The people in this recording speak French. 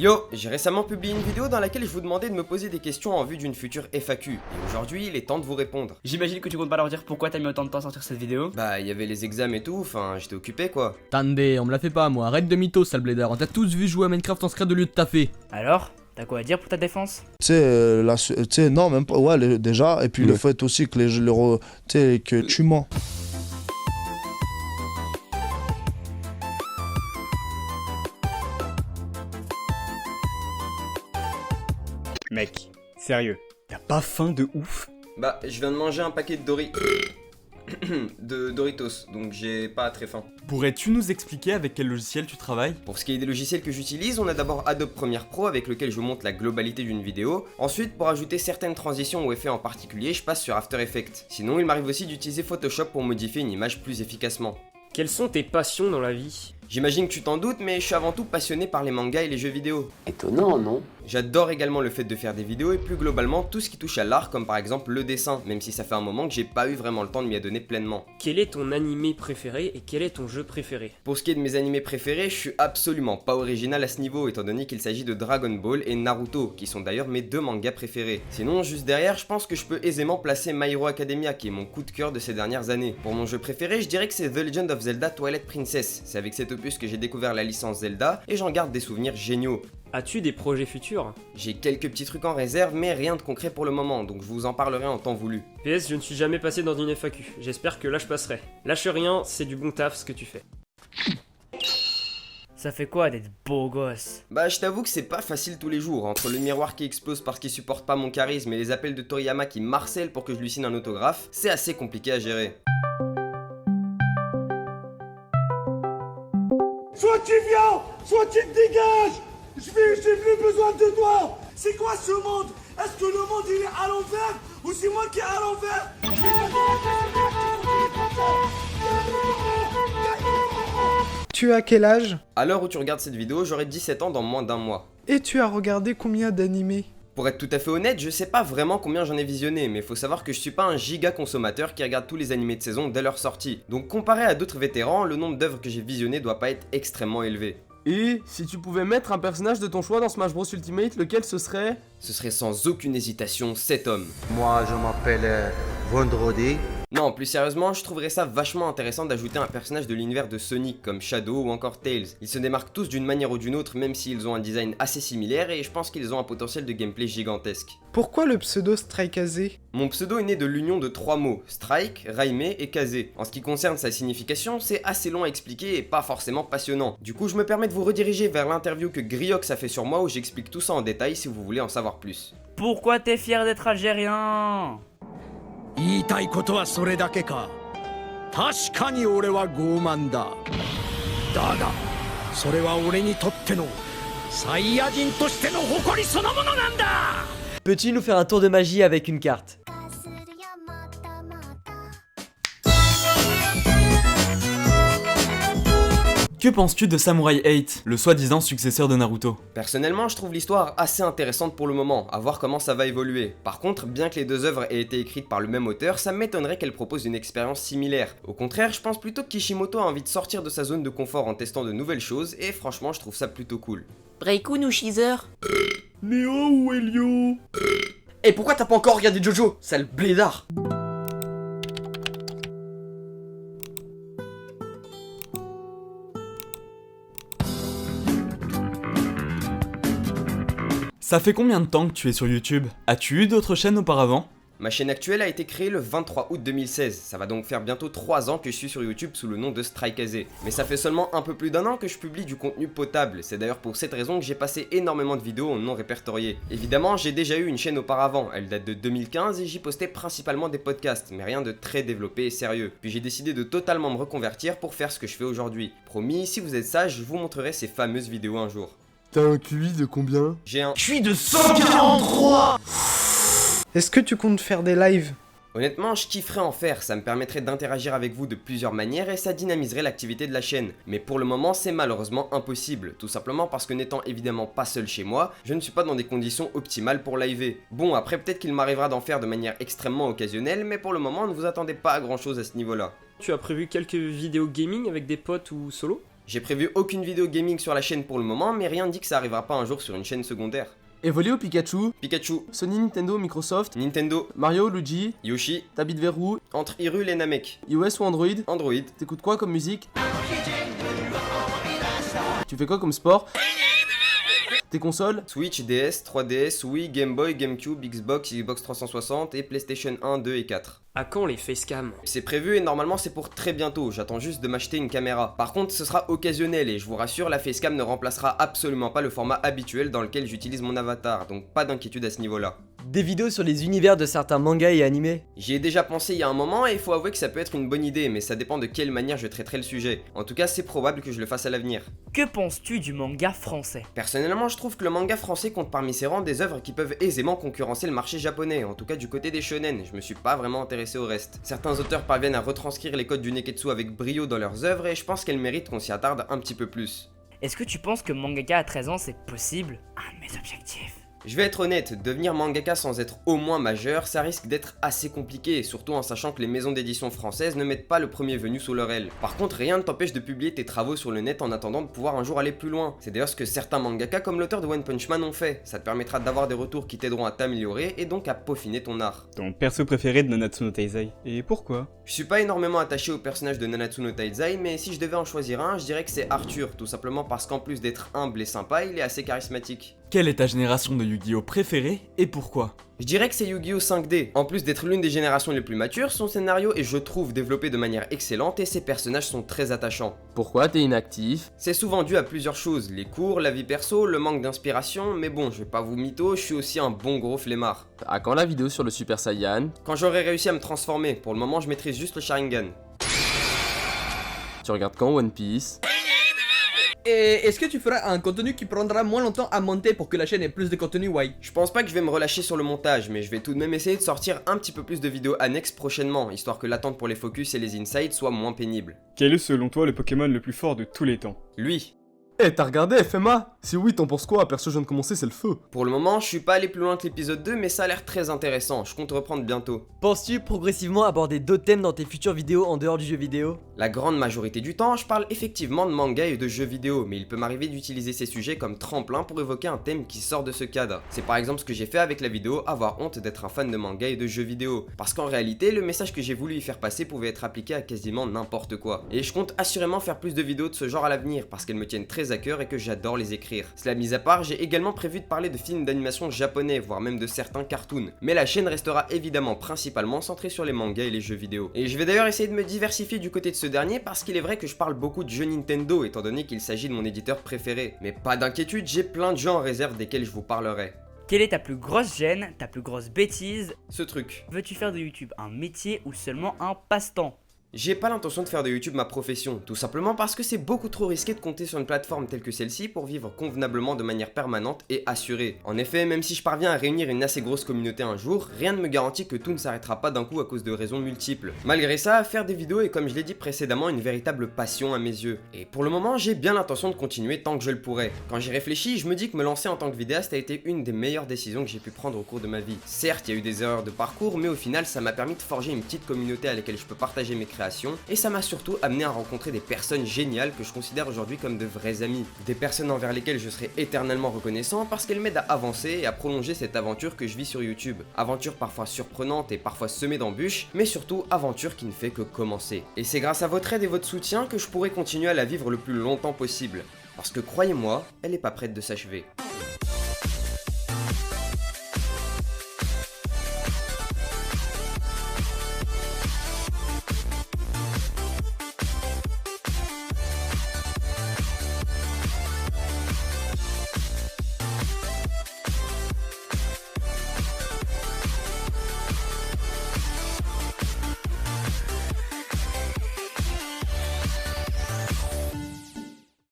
Yo, j'ai récemment publié une vidéo dans laquelle je vous demandais de me poser des questions en vue d'une future FAQ. Et aujourd'hui, il est temps de vous répondre. J'imagine que tu comptes pas leur dire pourquoi t'as mis autant de temps à sortir cette vidéo. Bah, il y avait les examens et tout, enfin, j'étais occupé quoi. Tandé, on me la fait pas moi, arrête de mytho sale blédard, on t'a tous vu jouer à Minecraft en secret de lieu de taffer. Alors, t'as quoi à dire pour ta défense? Tu sais, non, même pas, ouais, déjà, et puis le fait aussi que tu sais, que tu mens. Mec, sérieux, t'as pas faim de ouf? Bah, je viens de manger un paquet de Doritos, donc j'ai pas très faim. Pourrais-tu nous expliquer avec quel logiciel tu travailles? Pour ce qui est des logiciels que j'utilise, on a d'abord Adobe Premiere Pro avec lequel je monte la globalité d'une vidéo. Ensuite, pour ajouter certaines transitions ou effets en particulier, je passe sur After Effects. Sinon, il m'arrive aussi d'utiliser Photoshop pour modifier une image plus efficacement. Quelles sont tes passions dans la vie? J'imagine que tu t'en doutes, mais je suis avant tout passionné par les mangas et les jeux vidéo. Étonnant, non? J'adore également le fait de faire des vidéos et plus globalement tout ce qui touche à l'art, comme par exemple le dessin, même si ça fait un moment que j'ai pas eu vraiment le temps de m'y adonner pleinement. Quel est ton animé préféré et quel est ton jeu préféré? Pour ce qui est de mes animés préférés, je suis absolument pas original à ce niveau, étant donné qu'il s'agit de Dragon Ball et Naruto, qui sont d'ailleurs mes deux mangas préférés. Sinon, juste derrière, je pense que je peux aisément placer My Hero Academia, qui est mon coup de cœur de ces dernières années. Pour mon jeu préféré, je dirais que c'est The Legend of Zelda Twilight Princess. C'est avec cet opus que j'ai découvert la licence Zelda, et j'en garde des souvenirs géniaux. As-tu des projets futurs? J'ai quelques petits trucs en réserve, mais rien de concret pour le moment, donc je vous en parlerai en temps voulu. PS, je ne suis jamais passé dans une FAQ. J'espère que là je passerai. Lâche rien, c'est du bon taf ce que tu fais. Ça fait quoi d'être beau gosse? Bah, je t'avoue que c'est pas facile tous les jours, entre le miroir qui explose parce qu'il supporte pas mon charisme et les appels de Toriyama qui marcellent pour que je lui signe un autographe, c'est assez compliqué à gérer. Soit tu viens, soit tu te dégages. J'ai plus besoin de toi. C'est quoi ce monde? Est-ce que le monde il est à l'envers ou c'est moi qui est à l'envers? Tu as quel âge? À l'heure où tu regardes cette vidéo, j'aurai 17 ans dans moins d'un mois. Et tu as regardé combien d'animés? Pour être tout à fait honnête, je sais pas vraiment combien j'en ai visionné, mais faut savoir que je suis pas un giga consommateur qui regarde tous les animés de saison dès leur sortie. Donc comparé à d'autres vétérans, le nombre d'œuvres que j'ai visionnées doit pas être extrêmement élevé. Et si tu pouvais mettre un personnage de ton choix dans Smash Bros Ultimate, lequel ce serait? Ce serait sans aucune hésitation cet homme. Moi je m'appelle Vendredi. Non, plus sérieusement, je trouverais ça vachement intéressant d'ajouter un personnage de l'univers de Sonic comme Shadow ou encore Tails. Ils se démarquent tous d'une manière ou d'une autre même s'ils ont un design assez similaire et je pense qu'ils ont un potentiel de gameplay gigantesque. Pourquoi le pseudo Strike-Kaze? Mon pseudo est né de l'union de trois mots, Strike, Raime et Kaze. En ce qui concerne sa signification, c'est assez long à expliquer et pas forcément passionnant. Du coup, je me permets de vous rediriger vers l'interview que Griox a fait sur moi où j'explique tout ça en détail si vous voulez en savoir plus. Pourquoi t'es fier d'être algérien? 言いたいことはそれだけか。確かに俺は傲慢だ。だが、それは俺にとってのサイヤ人としての誇りそのものなんだ。Peux-tu nous faire un tour de magie avec une carte? Que penses-tu de Samurai 8, le soi-disant successeur de Naruto? Personnellement, je trouve l'histoire assez intéressante pour le moment, à voir comment ça va évoluer. Par contre, bien que les deux œuvres aient été écrites par le même auteur, ça m'étonnerait qu'elle propose une expérience similaire. Au contraire, je pense plutôt que Kishimoto a envie de sortir de sa zone de confort en testant de nouvelles choses, et franchement, je trouve ça plutôt cool. Breakun ou Sheezer? Néo ou Elio? Et pourquoi t'as pas encore regardé Jojo, sale blédard? Ça fait combien de temps que tu es sur YouTube? As-tu eu d'autres chaînes auparavant? Ma chaîne actuelle a été créée le 23 août 2016, ça va donc faire bientôt 3 ans que je suis sur YouTube sous le nom de Strike-Kaze. Mais ça fait seulement un peu plus d'un an que je publie du contenu potable, c'est d'ailleurs pour cette raison que j'ai passé énormément de vidéos non répertoriées. Évidemment, j'ai déjà eu une chaîne auparavant, elle date de 2015 et j'y postais principalement des podcasts, mais rien de très développé et sérieux. Puis j'ai décidé de totalement me reconvertir pour faire ce que je fais aujourd'hui. Promis, si vous êtes sage, je vous montrerai ces fameuses vidéos un jour. T'as un QI de combien? J'ai un QI de 143! Est-ce que tu comptes faire des lives? Honnêtement, je kifferais en faire, ça me permettrait d'interagir avec vous de plusieurs manières et ça dynamiserait l'activité de la chaîne. Mais pour le moment, c'est malheureusement impossible, tout simplement parce que n'étant évidemment pas seul chez moi, je ne suis pas dans des conditions optimales pour liver. Bon, après peut-être qu'il m'arrivera d'en faire de manière extrêmement occasionnelle, mais pour le moment, ne vous attendez pas à grand chose à ce niveau-là. Tu as prévu quelques vidéos gaming avec des potes ou solo? J'ai prévu aucune vidéo gaming sur la chaîne pour le moment, mais rien ne dit que ça arrivera pas un jour sur une chaîne secondaire. Evolio Pikachu, Pikachu, Sony Nintendo Microsoft, Nintendo, Mario Luigi, Yoshi, t'habites vers où, entre Hyrule et Namek, iOS ou Android, Android, t'écoutes quoi comme musique, tu fais quoi comme sport, tes consoles, Switch, DS, 3DS, Wii, Game Boy, GameCube, Xbox, Xbox 360 et PlayStation 1, 2 et 4. À quand les facecam? C'est prévu et normalement c'est pour très bientôt, j'attends juste de m'acheter une caméra. Par contre ce sera occasionnel et je vous rassure, la facecam ne remplacera absolument pas le format habituel dans lequel j'utilise mon avatar, donc pas d'inquiétude à ce niveau-là. Des vidéos sur les univers de certains mangas et animés? J'y ai déjà pensé il y a un moment et il faut avouer que ça peut être une bonne idée, mais ça dépend de quelle manière je traiterai le sujet. En tout cas c'est probable que je le fasse à l'avenir. Que penses-tu du manga français? Personnellement je trouve que le manga français compte parmi ses rangs des œuvres qui peuvent aisément concurrencer le marché japonais, en tout cas du côté des shonen, je me suis pas vraiment intéressé au reste. Certains auteurs parviennent à retranscrire les codes du Neketsu avec brio dans leurs œuvres et je pense qu'elles méritent qu'on s'y attarde un petit peu plus. Est-ce que tu penses que mangaka à 13 ans c'est possible? Un de mes objectifs. Je vais être honnête, devenir mangaka sans être au moins majeur, ça risque d'être assez compliqué, surtout en sachant que les maisons d'édition françaises ne mettent pas le premier venu sous leur aile. Par contre, rien ne t'empêche de publier tes travaux sur le net en attendant de pouvoir un jour aller plus loin. C'est d'ailleurs ce que certains mangaka comme l'auteur de One Punch Man ont fait. Ça te permettra d'avoir des retours qui t'aideront à t'améliorer et donc à peaufiner ton art. Ton perso préféré de Nanatsu no Taizai, et pourquoi? Je suis pas énormément attaché au personnage de Nanatsu no Taizai, mais si je devais en choisir un, je dirais que c'est Arthur, tout simplement parce qu'en plus d'être humble et sympa, il est assez charismatique. Quelle est ta génération de Yu-Gi-Oh préférée et pourquoi? Je dirais que c'est Yu-Gi-Oh 5D. En plus d'être l'une des générations les plus matures, son scénario est, je trouve, développé de manière excellente et ses personnages sont très attachants. Pourquoi t'es inactif? C'est souvent dû à plusieurs choses, les cours, la vie perso, le manque d'inspiration, mais bon, je vais pas vous mytho, je suis aussi un bon gros flemmard. À quand la vidéo sur le Super Saiyan? Quand j'aurai réussi à me transformer, pour le moment je maîtrise juste le Sharingan. Tu regardes quand One Piece? Et est-ce que tu feras un contenu qui prendra moins longtemps à monter pour que la chaîne ait plus de contenu, ouais? Je pense pas que je vais me relâcher sur le montage, mais je vais tout de même essayer de sortir un petit peu plus de vidéos annexes prochainement, histoire que l'attente pour les focus et les insights soit moins pénible. Quel est selon toi le Pokémon le plus fort de tous les temps? Lui. Eh, t'as regardé FMA? Si oui, t'en penses quoi? Perso, je viens de commencer, c'est le feu. Pour le moment, je suis pas allé plus loin que l'épisode 2, mais ça a l'air très intéressant, je compte reprendre bientôt. Penses-tu progressivement aborder d'autres thèmes dans tes futures vidéos en dehors du jeu vidéo? La grande majorité du temps, je parle effectivement de manga et de jeux vidéo, mais il peut m'arriver d'utiliser ces sujets comme tremplin pour évoquer un thème qui sort de ce cadre. C'est par exemple ce que j'ai fait avec la vidéo Avoir honte d'être un fan de manga et de jeux vidéo, parce qu'en réalité, le message que j'ai voulu y faire passer pouvait être appliqué à quasiment n'importe quoi. Et je compte assurément faire plus de vidéos de ce genre à l'avenir, parce qu'elles me tiennent très à cœur et que j'adore les écrire. Cela mis à part, j'ai également prévu de parler de films d'animation japonais, voire même de certains cartoons. Mais la chaîne restera évidemment principalement centrée sur les mangas et les jeux vidéo. Et je vais d'ailleurs essayer de me diversifier du côté de ce dernier parce qu'il est vrai que je parle beaucoup de jeux Nintendo étant donné qu'il s'agit de mon éditeur préféré. Mais pas d'inquiétude, j'ai plein de jeux en réserve desquels je vous parlerai. Quelle est ta plus grosse gêne, ta plus grosse bêtise? Ce truc. Veux-tu faire de YouTube un métier ou seulement un passe-temps? J'ai pas l'intention de faire de YouTube ma profession, tout simplement parce que c'est beaucoup trop risqué de compter sur une plateforme telle que celle-ci pour vivre convenablement de manière permanente et assurée. En effet, même si je parviens à réunir une assez grosse communauté un jour, rien ne me garantit que tout ne s'arrêtera pas d'un coup à cause de raisons multiples. Malgré ça, faire des vidéos est, comme je l'ai dit précédemment, une véritable passion à mes yeux. Et pour le moment, j'ai bien l'intention de continuer tant que je le pourrai. Quand j'y réfléchis, je me dis que me lancer en tant que vidéaste a été une des meilleures décisions que j'ai pu prendre au cours de ma vie. Certes, il y a eu des erreurs de parcours, mais au final, ça m'a permis de forger une petite communauté à laquelle je peux partager mes créations, et ça m'a surtout amené à rencontrer des personnes géniales que je considère aujourd'hui comme de vrais amis. Des personnes envers lesquelles je serai éternellement reconnaissant parce qu'elles m'aident à avancer et à prolonger cette aventure que je vis sur YouTube. Aventure parfois surprenante et parfois semée d'embûches, mais surtout aventure qui ne fait que commencer. Et c'est grâce à votre aide et votre soutien que je pourrai continuer à la vivre le plus longtemps possible. Parce que croyez-moi, elle n'est pas prête de s'achever.